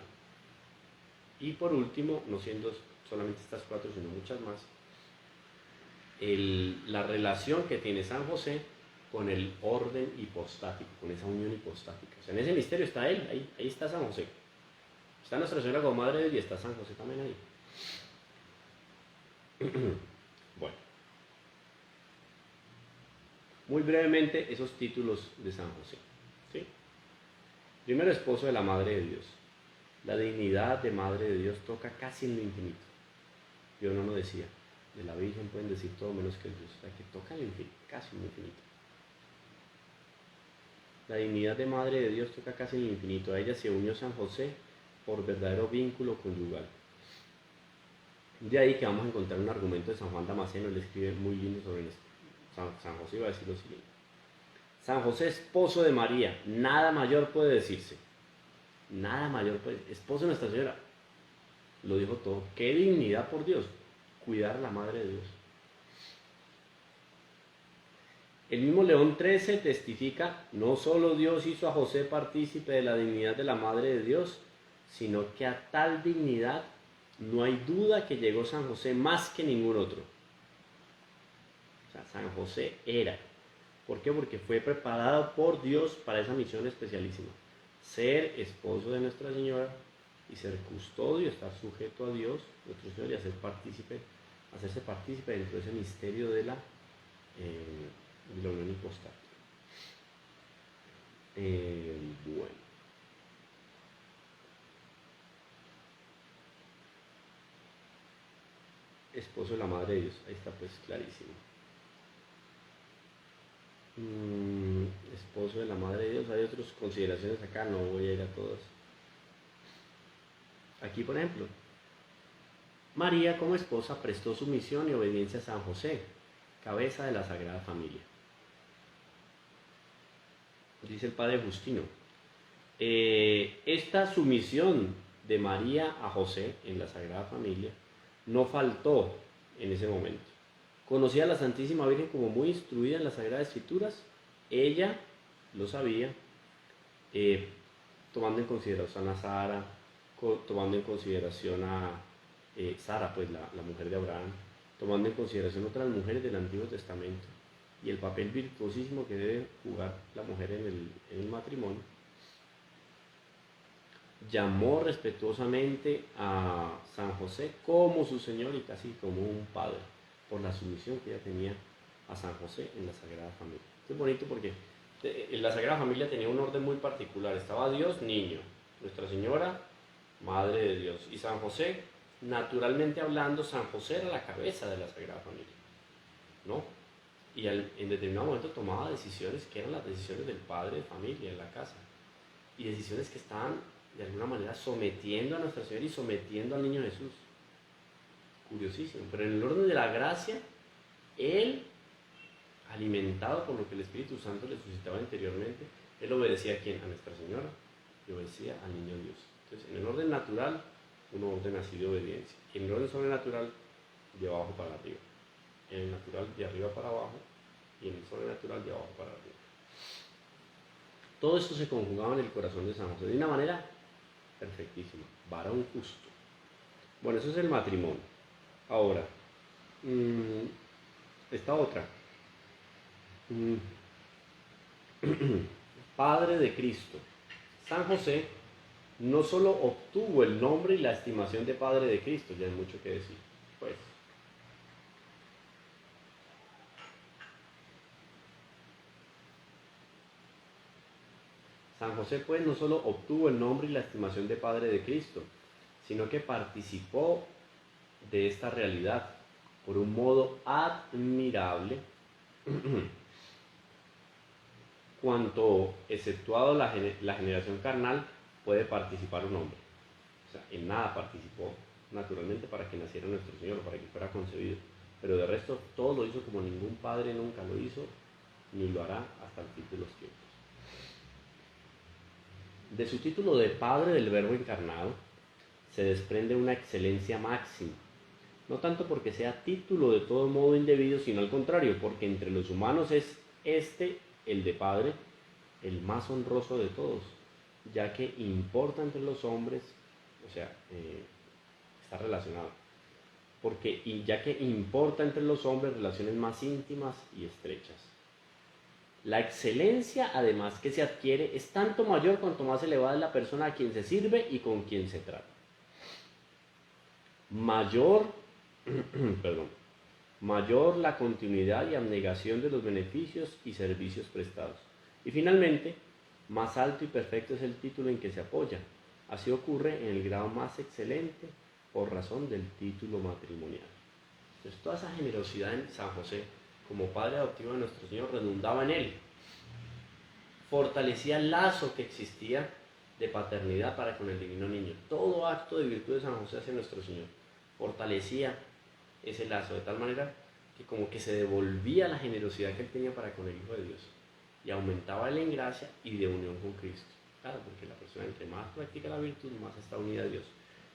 Speaker 1: Y por último, no siendo solamente estas cuatro, sino muchas más, la relación que tiene San José con el orden hipostático, con esa unión hipostática. O sea, en ese misterio está él, ahí está San José. Está Nuestra Señora como Madre de Dios y está San José también ahí. Bueno, muy brevemente esos títulos de San José. ¿Sí? Primero, esposo de la Madre de Dios. La dignidad de Madre de Dios toca casi en lo infinito. Yo no lo decía. De la Virgen pueden decir todo menos que Dios. O sea, que toca en lo infinito, casi en lo infinito. La dignidad de Madre de Dios toca casi en lo infinito. A ella se unió San José por verdadero vínculo conyugal. De ahí que vamos a encontrar un argumento de San Juan Damasceno. Él escribe muy lindo sobre esto. San José iba a decir lo siguiente: San José, esposo de María, nada mayor puede decirse. Nada mayor puede decirse. Esposo de Nuestra Señora. Lo dijo todo. Qué dignidad, por Dios, cuidar a la Madre de Dios. El mismo León XIII testifica: no solo Dios hizo a José partícipe de la dignidad de la Madre de Dios, sino que a tal dignidad no hay duda que llegó San José más que ningún otro. O sea, San José era. ¿Por qué? Porque fue preparado por Dios para esa misión especialísima. Ser esposo de Nuestra Señora y ser custodio, estar sujeto a Dios, nuestro Señor, y hacerse partícipe dentro de ese misterio de la unión hipostática. Bueno. Esposo de la Madre de Dios, ahí está pues clarísimo. Esposo de la Madre de Dios, hay otras consideraciones acá, no voy a ir a todas. Aquí, por ejemplo, María como esposa prestó sumisión y obediencia a San José, cabeza de la Sagrada Familia. Dice el padre Justino, esta sumisión de María a José en la Sagrada Familia no faltó en ese momento. Conocía a la Santísima Virgen como muy instruida en las Sagradas Escrituras. Ella lo sabía, tomando en consideración a Sara, tomando en consideración a Sara, pues la mujer de Abraham, tomando en consideración otras mujeres del Antiguo Testamento y el papel virtuosísimo que debe jugar la mujer en el matrimonio. Llamó respetuosamente a San José como su Señor y casi como un padre, por la sumisión que ella tenía a San José en la Sagrada Familia. Esto es bonito porque en la Sagrada Familia tenía un orden muy particular. Estaba Dios, niño; Nuestra Señora, Madre de Dios; y San José, naturalmente hablando, San José era la cabeza de la Sagrada Familia, ¿no? Y en determinado momento tomaba decisiones que eran las decisiones del padre de familia en la casa, y decisiones que estaban de alguna manera sometiendo a Nuestra Señora y sometiendo al niño Jesús. Curiosísimo. Pero en el orden de la gracia, él, alimentado por lo que el Espíritu Santo le suscitaba interiormente, él obedecía a quién, a Nuestra Señora, y obedecía al niño Dios. Entonces, en el orden natural, un orden así de obediencia. En el orden sobrenatural, de abajo para arriba. En el natural, de arriba para abajo, y en el sobrenatural, de abajo para arriba. Todo esto se conjugaba en el corazón de San José de una manera perfectísima. Varón justo. Bueno, eso es el matrimonio. Ahora, esta otra. Padre de Cristo. San José no solo obtuvo el nombre y la estimación de Padre de Cristo, ya hay mucho que decir, pues. San José, pues, no solo obtuvo el nombre y la estimación de Padre de Cristo, sino que participó de esta realidad por un modo admirable, cuanto, exceptuado la generación carnal, puede participar un hombre. O sea, en nada participó, naturalmente, para que naciera nuestro Señor, para que fuera concebido. Pero de resto, todo lo hizo como ningún padre nunca lo hizo, ni lo hará hasta el fin de los tiempos. De su título de Padre del Verbo encarnado, se desprende una excelencia máxima. No tanto porque sea título de todo modo indebido, sino al contrario, porque entre los humanos es el de Padre, el más honroso de todos, ya que importa entre los hombres, o sea, está relacionado, ya que importa entre los hombres relaciones más íntimas y estrechas. La excelencia, además, que se adquiere es tanto mayor cuanto más elevada es la persona a quien se sirve y con quien se trata. Mayor, perdón, mayor la continuidad y abnegación de los beneficios y servicios prestados. Y finalmente, más alto y perfecto es el título en que se apoya. Así ocurre en el grado más excelente por razón del título matrimonial. Entonces, toda esa generosidad en San José, como padre adoptivo de nuestro Señor, redundaba en él. Fortalecía el lazo que existía de paternidad para con el divino niño. Todo acto de virtud de San José hacia nuestro Señor fortalecía ese lazo de tal manera que como que se devolvía la generosidad que él tenía para con el Hijo de Dios y aumentaba él en gracia y de unión con Cristo. Claro, porque la persona entre más practica la virtud, más está unida a Dios.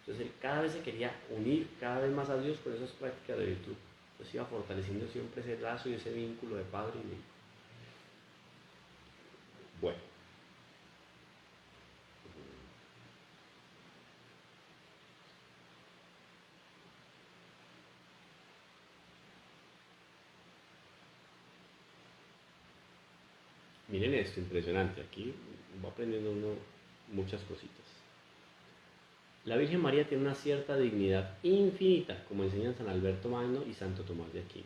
Speaker 1: Entonces él cada vez se quería unir cada vez más a Dios por esas prácticas de virtud. Entonces iba fortaleciendo siempre ese lazo y ese vínculo de padre y de hijo. Bueno. Miren esto, impresionante. Aquí va aprendiendo uno muchas cositas. La Virgen María tiene una cierta dignidad infinita, como enseñan San Alberto Magno y Santo Tomás de Aquino.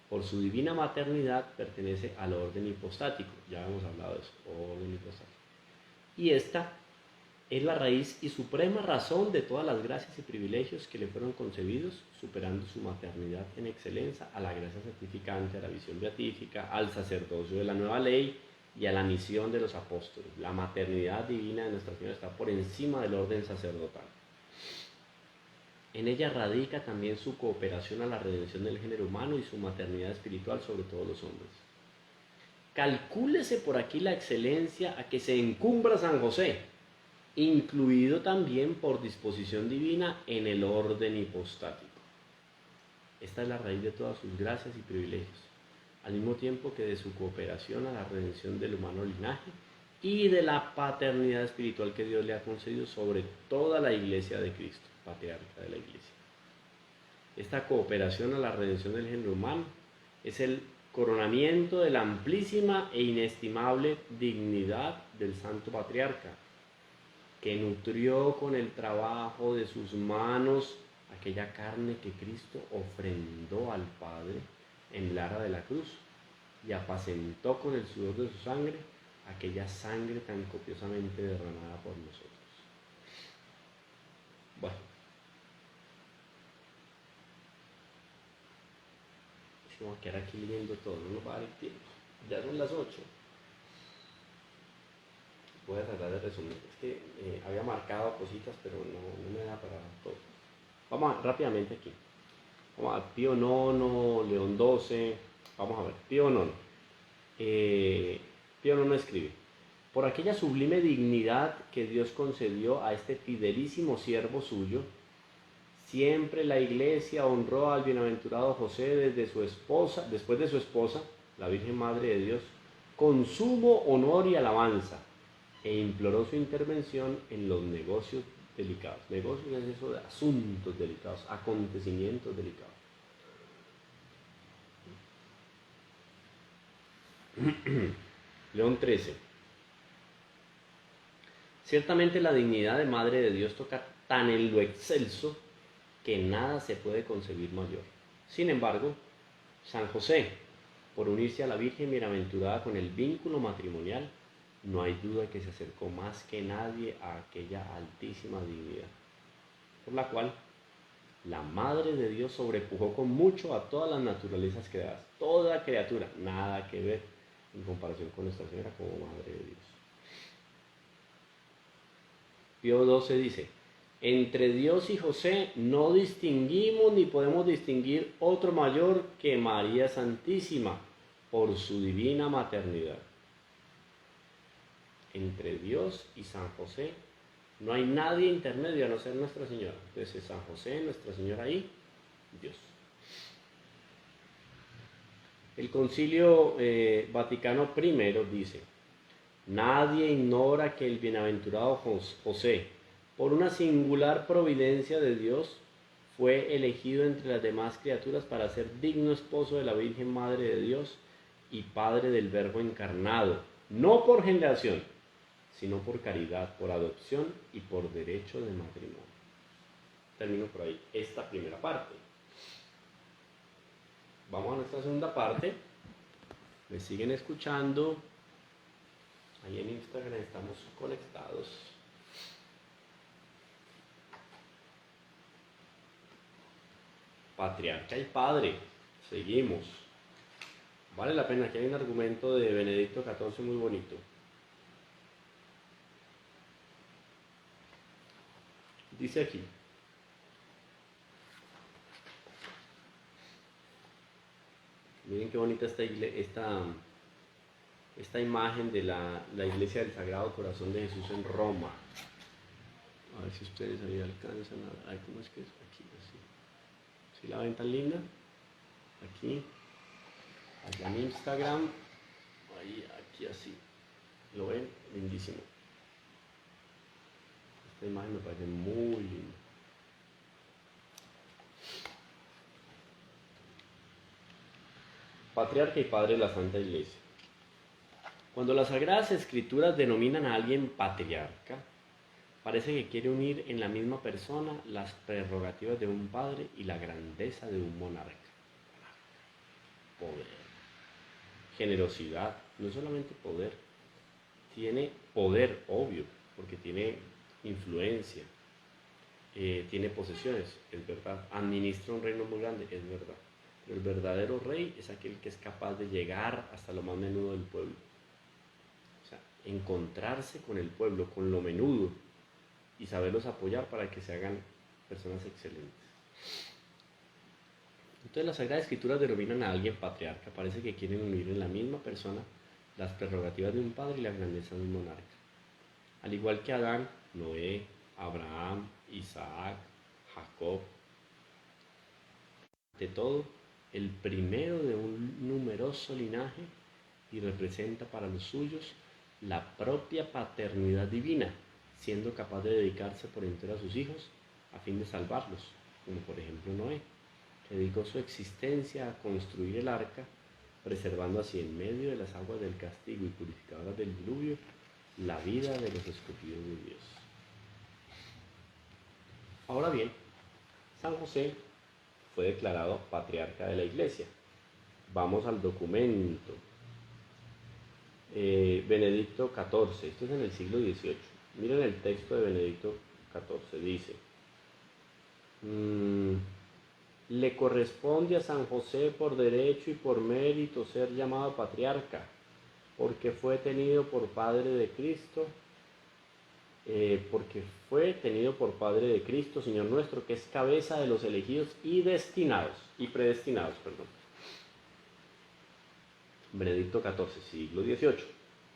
Speaker 1: Por su divina maternidad pertenece al orden hipostático. Ya hemos hablado de eso, orden hipostático. Y esta es la raíz y suprema razón de todas las gracias y privilegios que le fueron concebidos, superando su maternidad en excelencia a la gracia santificante, a la visión beatífica, al sacerdocio de la nueva ley y a la misión de los apóstoles. La maternidad divina de Nuestra Señora está por encima del orden sacerdotal. En ella radica también su cooperación a la redención del género humano y su maternidad espiritual sobre todos los hombres. Calcúlese por aquí la excelencia a que se encumbra San José, incluido también por disposición divina en el orden hipostático. Esta es la raíz de todas sus gracias y privilegios, al mismo tiempo que de su cooperación a la redención del humano linaje y de la paternidad espiritual que Dios le ha concedido sobre toda la Iglesia de Cristo, patriarca de la Iglesia. Esta cooperación a la redención del género humano es el coronamiento de la amplísima e inestimable dignidad del Santo Patriarca, que nutrió con el trabajo de sus manos aquella carne que Cristo ofrendó al Padre en el ara de la cruz y apacentó con el sudor de su sangre aquella sangre tan copiosamente derramada por nosotros. Bueno, vamos a quedar aquí leyendo todo, no nos va a dar tiempo. Ya son las 8. Voy a tratar de resumir. Es que había marcado cositas, pero no me da para todo. Vamos rápidamente aquí. Vamos a Pío IX, León XII. Vamos a ver, Pío IX. Pío IX escribe: por aquella sublime dignidad que Dios concedió a este fidelísimo siervo suyo, siempre la Iglesia honró al bienaventurado José después de su esposa, la Virgen Madre de Dios, con sumo honor y alabanza, e imploró su intervención en los negocios delicados. Negocios es eso de asuntos delicados, acontecimientos delicados. León XIII. Ciertamente la dignidad de Madre de Dios toca tan en lo excelso que nada se puede concebir mayor. Sin embargo, San José, por unirse a la Virgen bienaventurada con el vínculo matrimonial, no hay duda que se acercó más que nadie a aquella altísima dignidad, por la cual la Madre de Dios sobrepujó con mucho a todas las naturalezas creadas. Toda criatura, nada que ver en comparación con Nuestra Señora como Madre de Dios. Pío XII dice: entre Dios y José no distinguimos ni podemos distinguir otro mayor que María Santísima por su divina maternidad. Entre Dios y San José no hay nadie intermedio a no ser Nuestra Señora. Entonces San José, Nuestra Señora y Dios. El Concilio Vaticano I dice: nadie ignora que el bienaventurado José, por una singular providencia de Dios, fue elegido entre las demás criaturas para ser digno esposo de la Virgen Madre de Dios y Padre del Verbo encarnado, no por generación, sino por caridad, por adopción y por derecho de matrimonio. Termino por ahí esta primera parte. Vamos a nuestra segunda parte. Me siguen escuchando. Ahí en Instagram estamos conectados. Patriarca y padre. Seguimos. Vale la pena, que hay un argumento de Benedicto XIV muy bonito. Dice aquí: miren qué bonita esta imagen de la iglesia del Sagrado Corazón de Jesús en Roma. A ver si ustedes ahí alcanzan a ver cómo es que es. Aquí, así. ¿Sí la ven tan linda? Aquí. Allá en Instagram. Ahí, aquí así. ¿Lo ven? Lindísimo. Esta imagen me parece muy linda. Patriarca y padre de la Santa Iglesia. Cuando las Sagradas Escrituras denominan a alguien patriarca, parece que quiere unir en la misma persona las prerrogativas de un padre y la grandeza de un monarca. Poder, generosidad, no solamente poder, tiene poder, obvio, porque tiene influencia, tiene posesiones, es verdad, administra un reino muy grande, es verdad. Pero el verdadero rey es aquel que es capaz de llegar hasta lo más menudo del pueblo. O sea, encontrarse con el pueblo, con lo menudo, y saberlos apoyar para que se hagan personas excelentes. Entonces las Sagradas Escrituras denominan a alguien patriarca. Parece que quieren unir en la misma persona las prerrogativas de un padre y la grandeza de un monarca. Al igual que Adán, Noé, Abraham, Isaac, Jacob. De todo, el primero de un numeroso linaje, y representa para los suyos la propia paternidad divina, siendo capaz de dedicarse por entero a sus hijos a fin de salvarlos, como por ejemplo Noé, que dedicó su existencia a construir el arca, preservando así en medio de las aguas del castigo y purificadoras del diluvio la vida de los escogidos de Dios. Ahora bien, San José fue declarado patriarca de la Iglesia. Vamos al documento. Benedicto XIV, esto es en el siglo XVIII. Miren el texto de Benedicto XIV, dice: le corresponde a San José por derecho y por mérito ser llamado patriarca, porque fue tenido por Padre de Cristo, Señor nuestro, que es cabeza de los elegidos y predestinados. Benedicto XIV, siglo XVIII,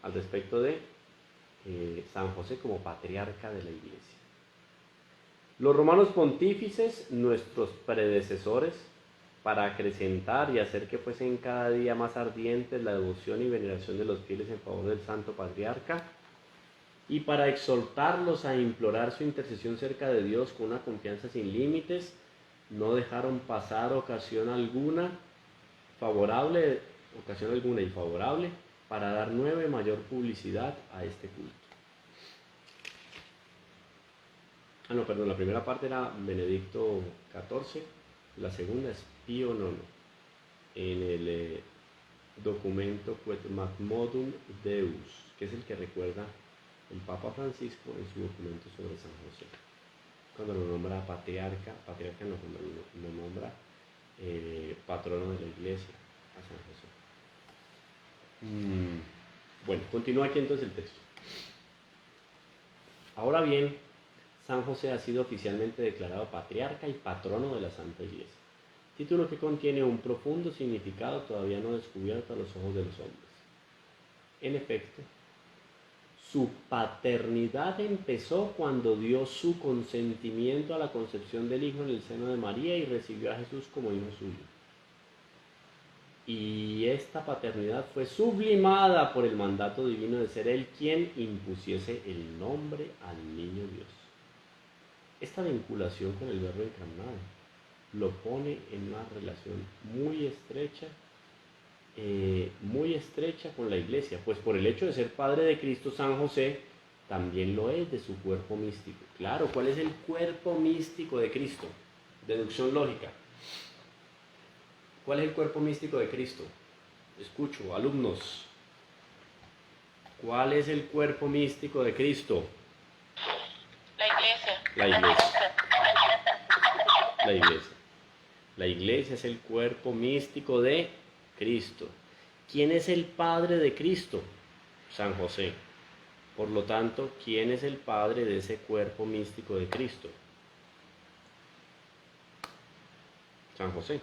Speaker 1: al respecto de San José como patriarca de la Iglesia. Los romanos pontífices, nuestros predecesores, para acrecentar y hacer que fuesen cada día más ardientes la devoción y veneración de los fieles en favor del Santo Patriarca, y para exhortarlos a implorar su intercesión cerca de Dios con una confianza sin límites, no dejaron pasar ocasión alguna y favorable para dar nueva y mayor publicidad a este culto. La primera parte era Benedicto XIV, la segunda es Pío IX, en el documento Quod Magmodum Deus, que es el que recuerda el Papa Francisco en su documento sobre San José. Cuando lo nombra patriarca lo nombra patrono de la Iglesia, a San José. Bueno, continúa aquí entonces el texto. Ahora bien, San José ha sido oficialmente declarado patriarca y patrono de la Santa Iglesia, título que contiene un profundo significado todavía no descubierto a los ojos de los hombres. En efecto, su paternidad empezó cuando dio su consentimiento a la concepción del Hijo en el seno de María y recibió a Jesús como hijo suyo. Y esta paternidad fue sublimada por el mandato divino de ser Él quien impusiese el nombre al niño Dios. Esta vinculación con el Verbo encarnado lo pone en una relación muy estrecha muy estrecha con la iglesia, pues por el hecho de ser padre de Cristo, San José también lo es de su cuerpo místico. Claro, ¿cuál es el cuerpo místico de Cristo? Deducción lógica. ¿Cuál es el cuerpo místico de Cristo? Escucho, alumnos. ¿Cuál es el cuerpo místico de Cristo?
Speaker 2: La iglesia.
Speaker 1: La iglesia. La iglesia. La iglesia es el cuerpo místico de Cristo. ¿Quién es el Padre de Cristo? San José. Por lo tanto, ¿quién es el Padre de ese cuerpo místico de Cristo? San José.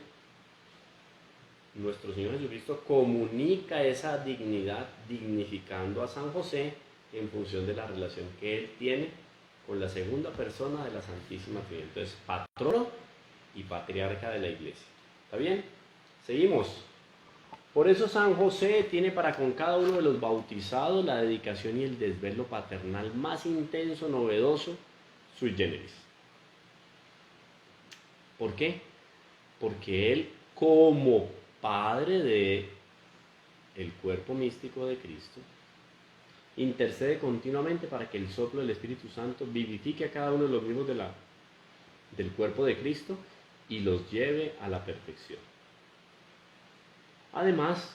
Speaker 1: Nuestro Señor Jesucristo comunica esa dignidad dignificando a San José en función de la relación que él tiene con la segunda persona de la Santísima Trinidad. Entonces, patrono y patriarca de la iglesia. ¿Está bien? Seguimos. Por eso San José tiene para con cada uno de los bautizados la dedicación y el desvelo paternal más intenso, novedoso, sui generis. ¿Por qué? Porque él, como padre de el cuerpo místico de Cristo, intercede continuamente para que el soplo del Espíritu Santo vivifique a cada uno de los miembros del cuerpo de Cristo y los lleve a la perfección. Además,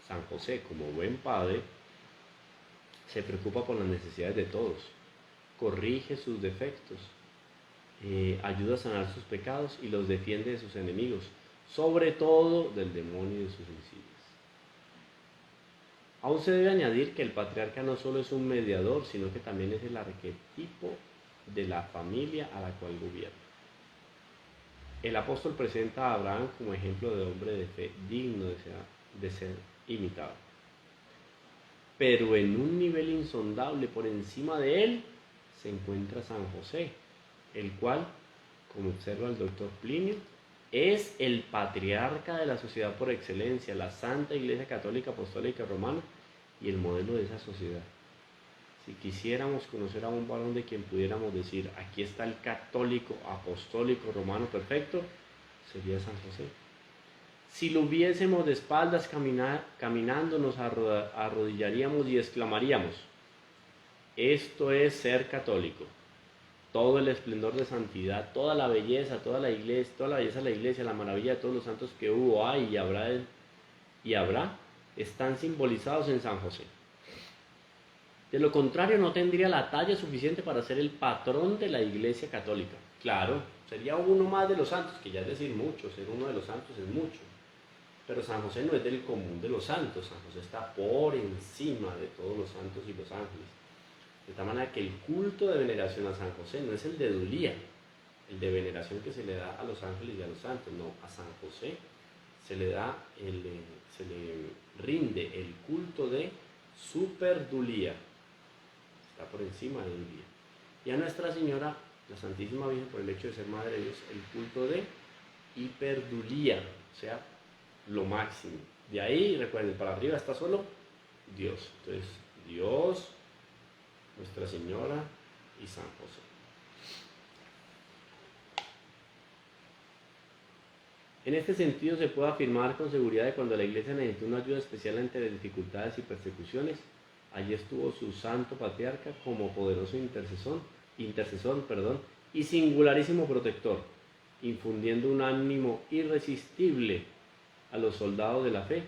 Speaker 1: San José, como buen padre, se preocupa por las necesidades de todos, corrige sus defectos, ayuda a sanar sus pecados y los defiende de sus enemigos, sobre todo del demonio y de sus insidias. Aún se debe añadir que el patriarca no solo es un mediador, sino que también es el arquetipo de la familia a la cual gobierna. El apóstol presenta a Abraham como ejemplo de hombre de fe digno de ser imitado. Pero en un nivel insondable por encima de él se encuentra San José, el cual, como observa el doctor Plinio, es el patriarca de la sociedad por excelencia, la Santa Iglesia Católica Apostólica Romana y el modelo de esa sociedad. Si quisiéramos conocer a un varón de quien pudiéramos decir, aquí está el católico apostólico romano perfecto, sería San José. Si lo viésemos de espaldas caminando, nos arrodillaríamos y exclamaríamos, esto es ser católico. Todo el esplendor de santidad, toda la belleza, toda la belleza de la iglesia, la maravilla de todos los santos que hubo, hay y habrá, están simbolizados en San José. De lo contrario, no tendría la talla suficiente para ser el patrón de la Iglesia Católica. Claro, sería uno más de los santos, que ya es decir mucho, ser uno de los santos es mucho. Pero San José no es del común de los santos, San José está por encima de todos los santos y los ángeles. De tal manera que el culto de veneración a San José no es el de Dulía, el de veneración que se le da a los ángeles y a los santos, no, a San José se le rinde el culto de superdulía, está por encima de Dulía. Y a Nuestra Señora, la Santísima Virgen, por el hecho de ser Madre de Dios, el culto de hiperdulía, o sea, lo máximo. De ahí, recuerden, para arriba está solo Dios. Entonces, Dios, Nuestra Señora y San José. En este sentido se puede afirmar con seguridad que cuando la Iglesia necesitó una ayuda especial ante las dificultades y persecuciones, allí estuvo su santo patriarca como poderoso intercesor, y singularísimo protector, infundiendo un ánimo irresistible a los soldados de la fe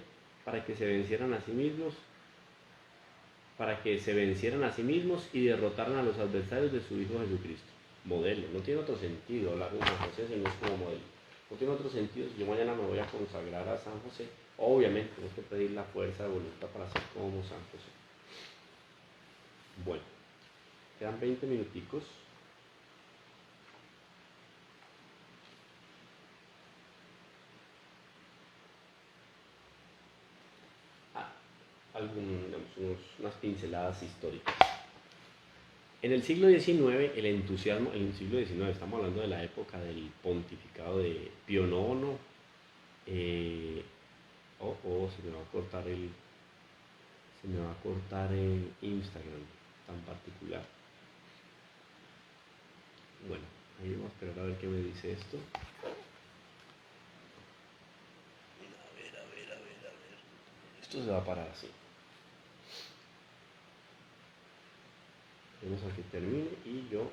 Speaker 1: para que se vencieran a sí mismos y derrotaran a los adversarios de su Hijo Jesucristo. Modelo, no tiene otro sentido hablar de San José si no es como modelo. No tiene otro sentido. Si yo mañana me voy a consagrar a San José, obviamente tengo que pedir la fuerza de voluntad para ser como San José. Bueno, quedan 20 minuticos. Unas pinceladas históricas. En el siglo XIX, el entusiasmo, en el siglo XIX, estamos hablando de la época del pontificado de Pío IX, se me va a cortar el Instagram tan particular. Bueno, ahí vamos a esperar a ver qué me dice esto. A ver. Esto se va a parar así. Vamos a que termine y yo